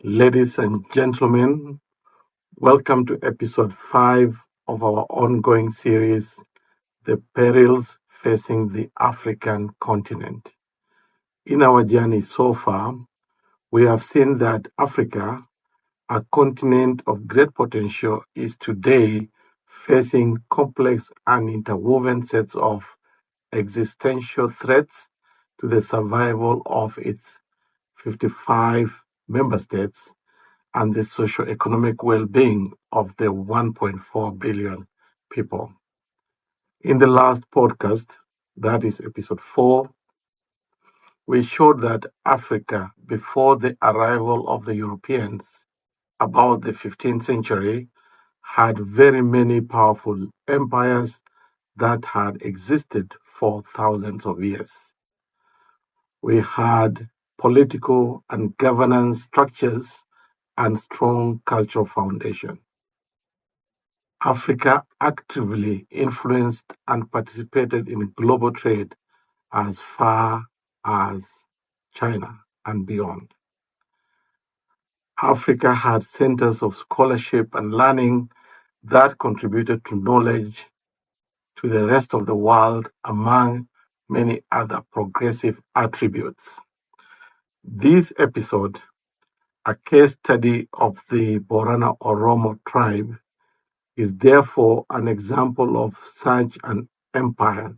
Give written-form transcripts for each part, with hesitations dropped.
Ladies and gentlemen, welcome to episode 5 of our ongoing series, The Perils Facing the African Continent. In our journey so far, we have seen that Africa, a continent of great potential, is today facing complex and interwoven sets of existential threats to the survival of its 55 member states and the socio-economic well-being of the 1.4 billion people. In the last podcast, that is episode 4, we showed that Africa, before the arrival of the Europeans about the 15th century, had very many powerful empires that had existed for thousands of years. We had political and governance structures and strong cultural foundation. Africa actively influenced and participated in global trade as far as China and beyond. Africa had centers of scholarship and learning that contributed to knowledge to the rest of the world, among many other progressive attributes. This episode, a case study of the Borana Oromo tribe, is therefore an example of such an empire,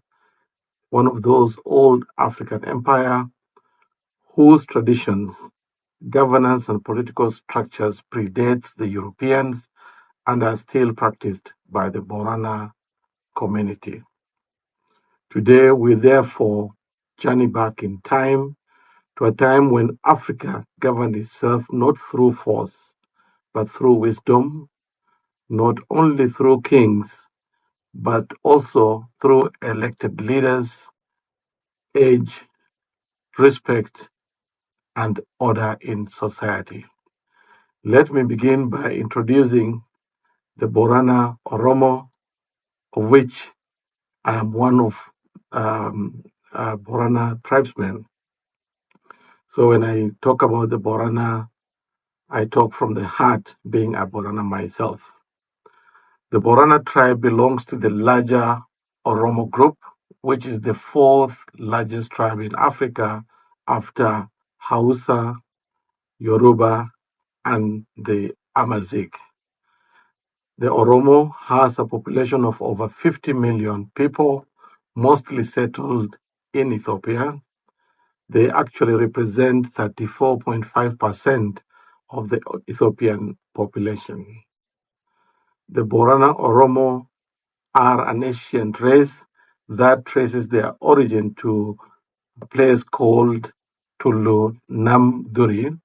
one of those old African empires whose traditions, governance, and political structures predates the Europeans and are still practiced by the Borana community. Today, we therefore journey back in time to a time when Africa governed itself not through force, but through wisdom, not only through kings, but also through elected leaders, age, respect, and order in society. Let me begin by introducing the Borana Oromo, of which I am one of Borana tribesmen. So when I talk about the Borana, I talk from the heart, being a Borana myself. The Borana tribe belongs to the larger Oromo group, which is the fourth largest tribe in Africa after Hausa, Yoruba, and the Amazigh. The Oromo has a population of over 50 million people, mostly settled in Ethiopia. They actually represent 34.5% of the Ethiopian population. The Borana Oromo are an ancient race that traces their origin to a place called Tulu Namduri,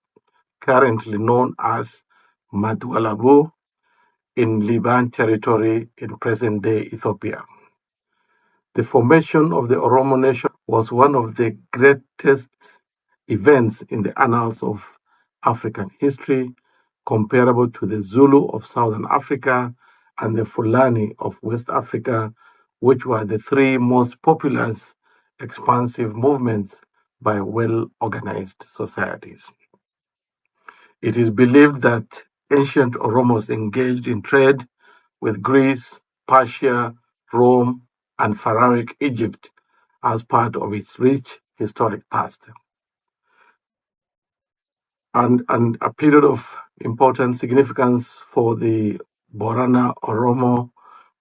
currently known as Madwalabu, in Liban territory in present-day Ethiopia. The formation of the Oromo nation was one of the greatest events in the annals of African history, comparable to the Zulu of Southern Africa and the Fulani of West Africa, which were the three most populous, expansive movements by well-organized societies. It is believed that ancient Oromos engaged in trade with Greece, Persia, Rome, and Pharaohic Egypt as part of its rich historic past. And a period of important significance for the Borana Oromo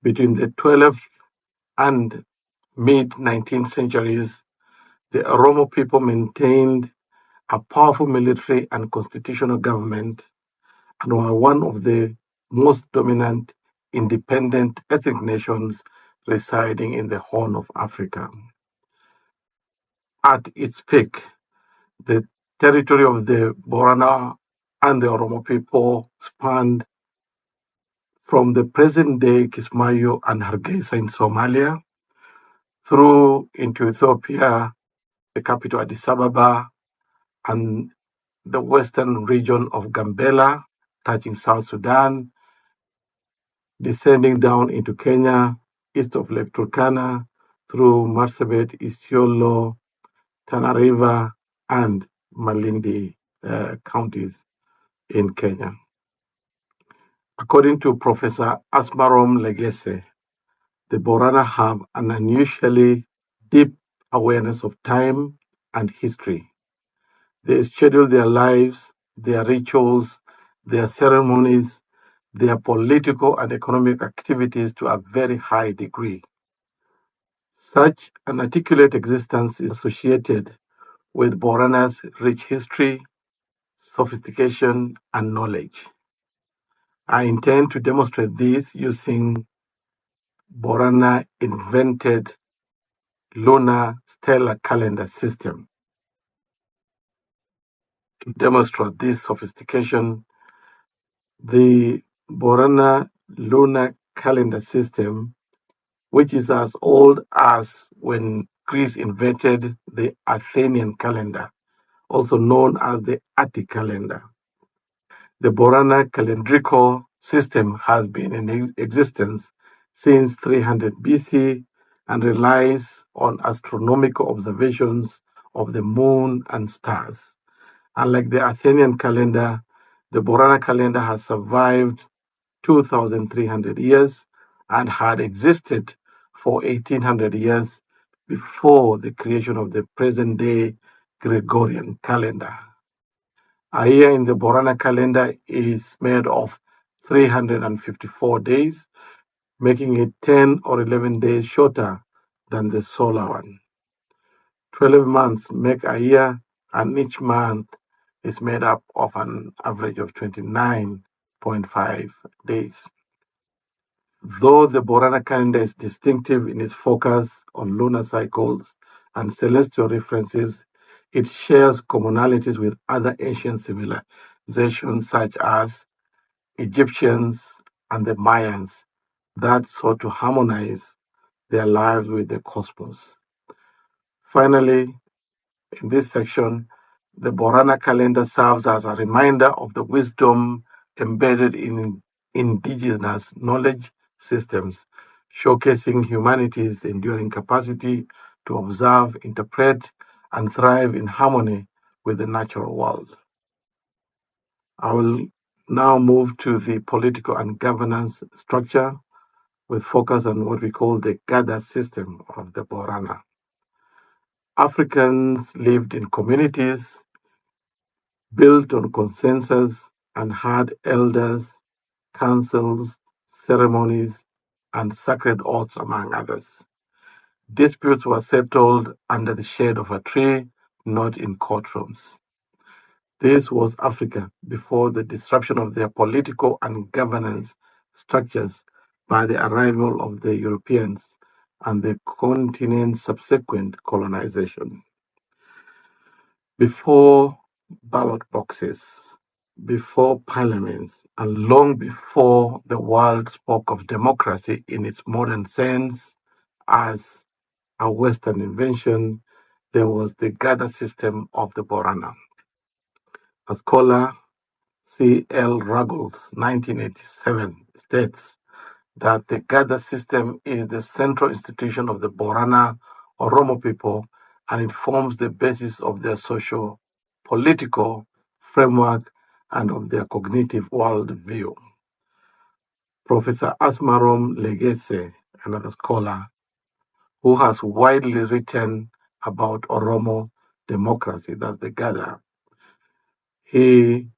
between the 12th and mid-19th centuries, the Oromo people maintained a powerful military and constitutional government and were one of the most dominant independent ethnic nations residing in the Horn of Africa. At its peak, the territory of the Borana and the Oromo people spanned from the present-day Kismayo and Hargeisa in Somalia through into Ethiopia, the capital Addis Ababa, and the western region of Gambela, touching South Sudan, descending down into Kenya, east of Lake Turkana, through Marsabit, Isiolo, Tana River, and Malindi counties, in Kenya. According to Professor Asmarom Legese, the Borana have an unusually deep awareness of time and history. They schedule their lives, their rituals, their ceremonies, their political and economic activities to a very high degree. Such an articulate existence is associated with Borana's rich history, sophistication, and knowledge. I intend to demonstrate this using Borana invented lunar stellar calendar system. To demonstrate this sophistication, the Borana lunar calendar system, which is as old as when Greece invented the Athenian calendar, also known as the Attic calendar. The Borana calendrical system has been in existence since 300 BC and relies on astronomical observations of the moon and stars. Unlike the Athenian calendar, the Borana calendar has survived 2,300 years and had existed for 1,800 years before the creation of the present day Gregorian calendar. A year in the Borana calendar is made of 354 days, making it 10 or 11 days shorter than the solar one. 12 months make a year, and each month is made up of an average of 29.5 days. Though the Borana calendar is distinctive in its focus on lunar cycles and celestial references, it shares commonalities with other ancient civilizations such as Egyptians and the Mayans that sought to harmonize their lives with the cosmos. Finally, in this section, the Borana calendar serves as a reminder of the wisdom embedded in indigenous knowledge systems, showcasing humanity's enduring capacity to observe, interpret, and thrive in harmony with the natural world. I will now move to the political and governance structure with focus on what we call the Gada system of the Borana. Africans lived in communities built on consensus and had elders, councils, ceremonies, and sacred oaths, among others. Disputes were settled under the shade of a tree, not in courtrooms. This was Africa before the disruption of their political and governance structures by the arrival of the Europeans and the continent's subsequent colonization. Before ballot boxes, before parliaments, and long before the world spoke of democracy in its modern sense as a Western invention, there was the Gada system of the Borana. A scholar, C. L. Ruggles, 1987, states that the Gada system is the central institution of the Borana Oromo people, and it forms the basis of their social, political framework and of their cognitive worldview. Professor Asmarom Legese, another scholar, who has widely written about Oromo democracy, that's the Gada, he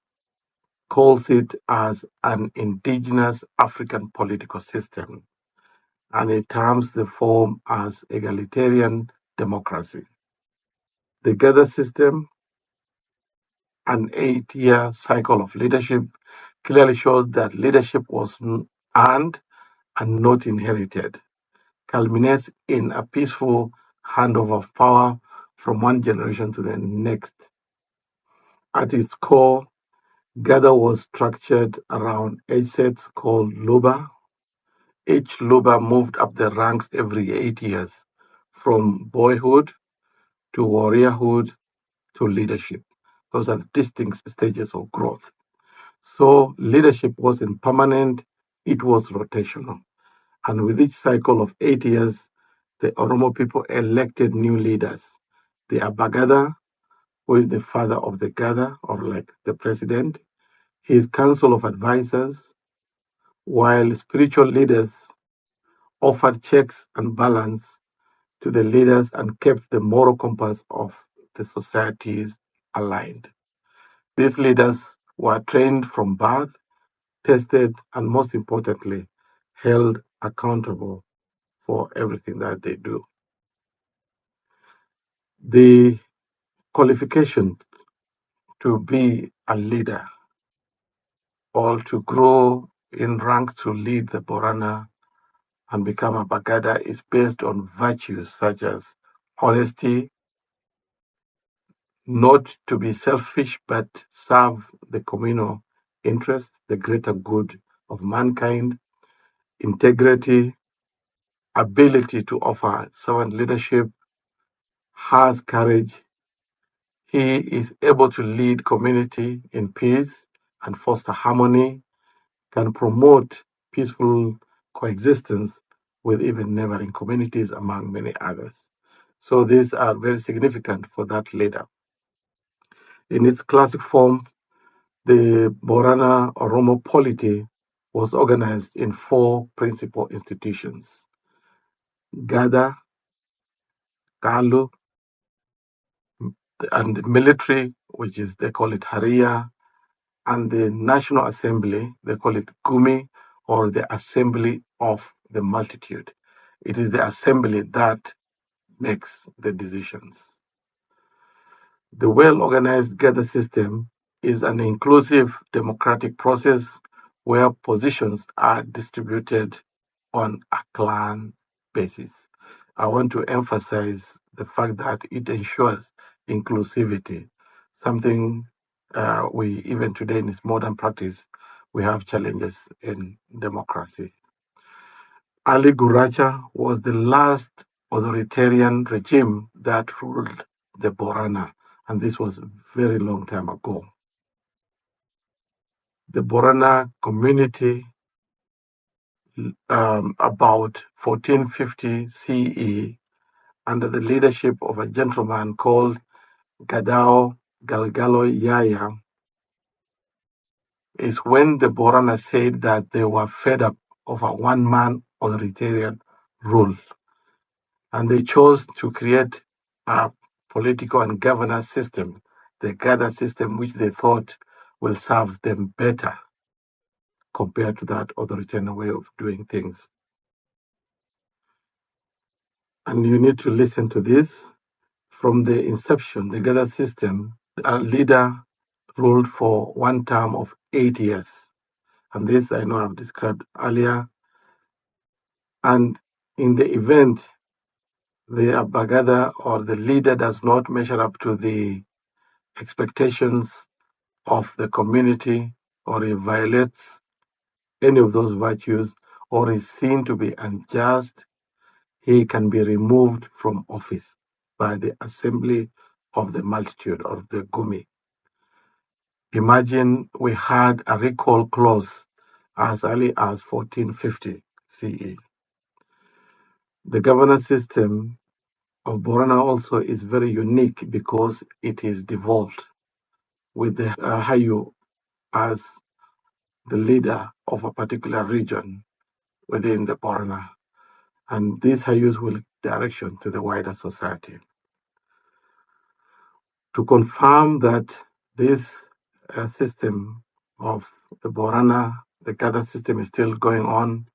calls it as an indigenous African political system, and he terms the form as egalitarian democracy. The Gather system, an 8-year cycle of leadership, clearly shows that leadership was earned and not inherited, culminates in a peaceful handover of power from one generation to the next. At its core, Gather was structured around age sets called Luba. Each Luba moved up the ranks every 8 years, from boyhood to warriorhood to leadership. Those are distinct stages of growth. So leadership wasn't permanent, it was rotational. And with each cycle of 8 years, the Oromo people elected new leaders. The Abagada, who is the father of the Gada, or like the president, his council of advisors, while spiritual leaders offered checks and balance to the leaders and kept the moral compass of the societies aligned. These leaders were trained from birth, tested, and most importantly, held accountable for everything that they do. The qualification to be a leader or to grow in ranks to lead the Borana and become a Bagada is based on virtues such as honesty, not to be selfish but serve the communal interest, the greater good of mankind, integrity, ability to offer servant leadership, has courage. He is able to lead community in peace and foster harmony, can promote peaceful coexistence with even neighboring communities, among many others. So these are very significant for that leader. In its classic form, the Borana Oromo polity was organized in four principal institutions: Gada, Kalu, and the military, which is they call it Haria, and the National Assembly, they call it Gumi, or the Assembly of the Multitude. It is the assembly that makes the decisions. The well-organized gather system is an inclusive democratic process where positions are distributed on a clan basis. I want to emphasize the fact that it ensures inclusivity, something we, even today in its modern practice, we have challenges in democracy. Ali Guracha was the last authoritarian regime that ruled the Borana, and this was a very long time ago. The Borana community, about 1450 CE, under the leadership of a gentleman called Gadao Galgalo Yaya, is when the Borana said that they were fed up of a one-man authoritarian rule. And they chose to create a political and governance system, the Gada system, which they thought will serve them better compared to that authoritarian way of doing things. And you need to listen to this. From the inception, the Gada system, a leader ruled for one term of 8 years. And this I know I've described earlier. And in the event the Abagada or the leader does not measure up to the expectations of the community, or he violates any of those virtues, or is seen to be unjust, he can be removed from office by the assembly of the multitude, or the Gumi. Imagine we had a recall clause as early as 1450 CE. The governance system of Borana also is very unique because it is devolved with the Hayu as the leader of a particular region within the Borana. And these Hayus will direction to the wider society. To confirm that this system of the Borana, the gather system, is still going on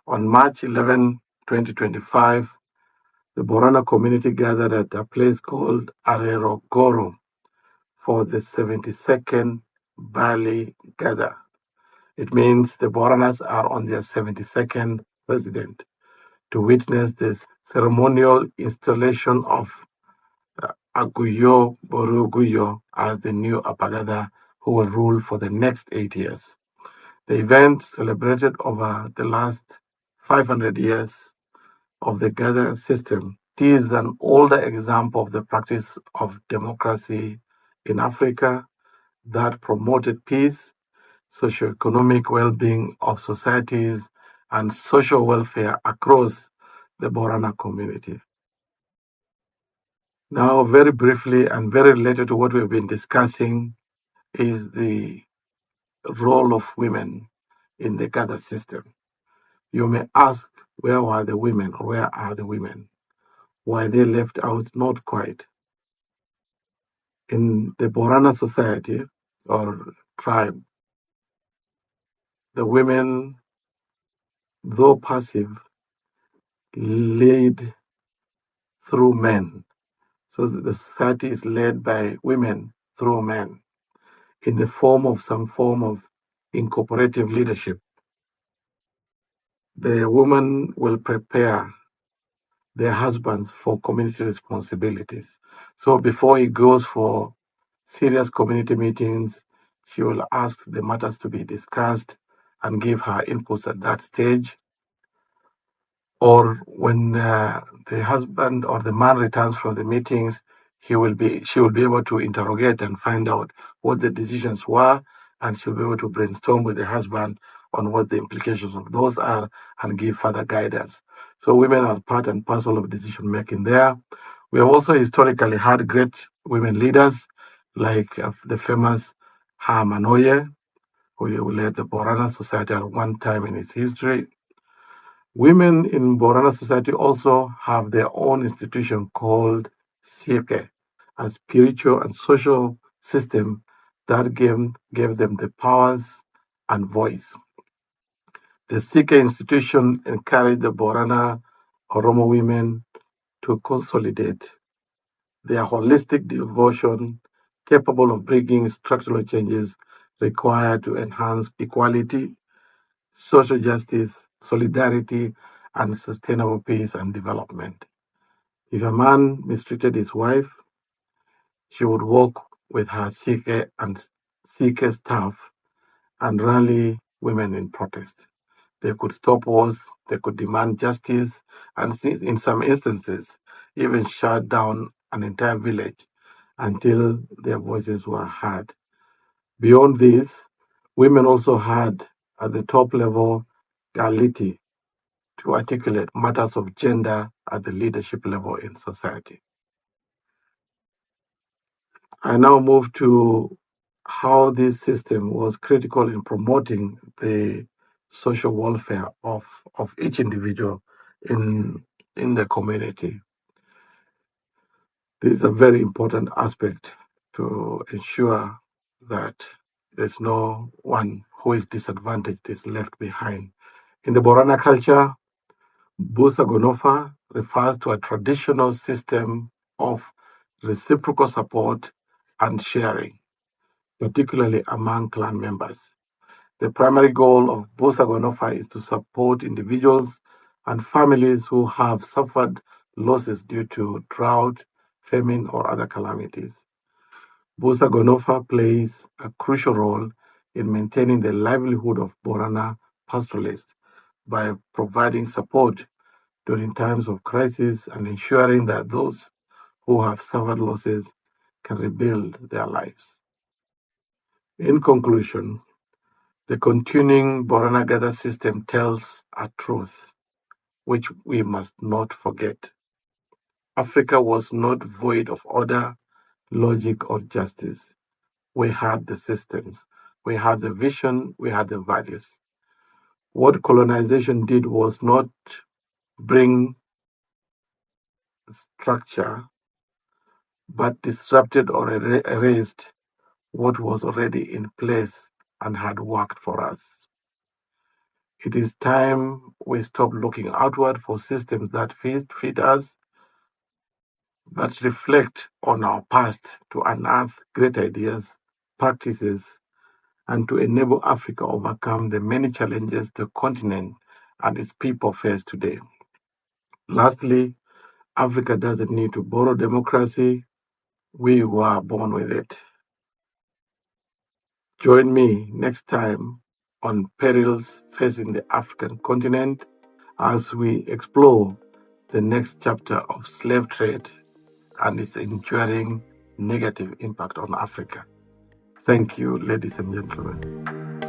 March 11, 2025, the Borana community gathered at a place called Arerogoro for the 72nd Bali Gather. It means the Boranas are on their 72nd president to witness this ceremonial installation of Aguyo Boruguyo as the new Apagada who will rule for the next 8 years. The event celebrated over the last 500 years of the Gather system. It is an older example of the practice of democracy in Africa that promoted peace, socio-economic well-being of societies, and social welfare across the Borana community. Now, very briefly and very related to what we've been discussing is the role of women in the gather system. You may ask, where were the women, or where are the women? Why they left out? Not quite. In the Borana society or tribe, the women, though passive, lead through men. So the society is led by women through men in the form of some form of incorporative leadership. The woman will prepare their husbands for community responsibilities. So before he goes for serious community meetings, she will ask the matters to be discussed and give her inputs at that stage. Or when the husband or the man returns from the meetings, she will be able to interrogate and find out what the decisions were, and she'll be able to brainstorm with the husband on what the implications of those are and give further guidance. So women are part and parcel of decision making there. We have also historically had great women leaders like the famous Manoye, who led the Borana society at one time in its history. Women in Borana society also have their own institution called Sieke, a spiritual and social system that gave them the powers and voice. The Sieke institution encouraged the Borana Oromo women to consolidate their holistic devotion capable of bringing structural changes required to enhance equality, social justice, solidarity, and sustainable peace and development. If a man mistreated his wife, she would work with her Sikh staff and rally women in protest. They could stop wars, they could demand justice, and in some instances, even shut down an entire village until their voices were heard. Beyond this, women also had at the top level ability to articulate matters of gender at the leadership level in society. I now move to how this system was critical in promoting the social welfare of each individual in the community. This is a very important aspect to ensure that there's no one who is disadvantaged, is left behind. In the Borana culture, Busa Gonofa refers to a traditional system of reciprocal support and sharing, particularly among clan members. The primary goal of Busa Gonofa is to support individuals and families who have suffered losses due to drought, famine, or other calamities. Busa Gonofa plays a crucial role in maintaining the livelihood of Borana pastoralists by providing support during times of crisis and ensuring that those who have suffered losses can rebuild their lives. In conclusion, the continuing Borana Gather system tells a truth which we must not forget. Africa was not void of order, logic, or justice. We had the systems, we had the vision, we had the values. What colonization did was not bring structure, but disrupted or erased what was already in place and had worked for us. It is time we stop looking outward for systems that fit us, but reflect on our past to unearth great ideas, practices, and to enable Africa overcome the many challenges the continent and its people face today. Lastly, Africa doesn't need to borrow democracy. We were born with it. Join me next time on Perils Facing the African Continent as we explore the next chapter of slave trade and its enduring negative impact on Africa. Thank you, ladies and gentlemen.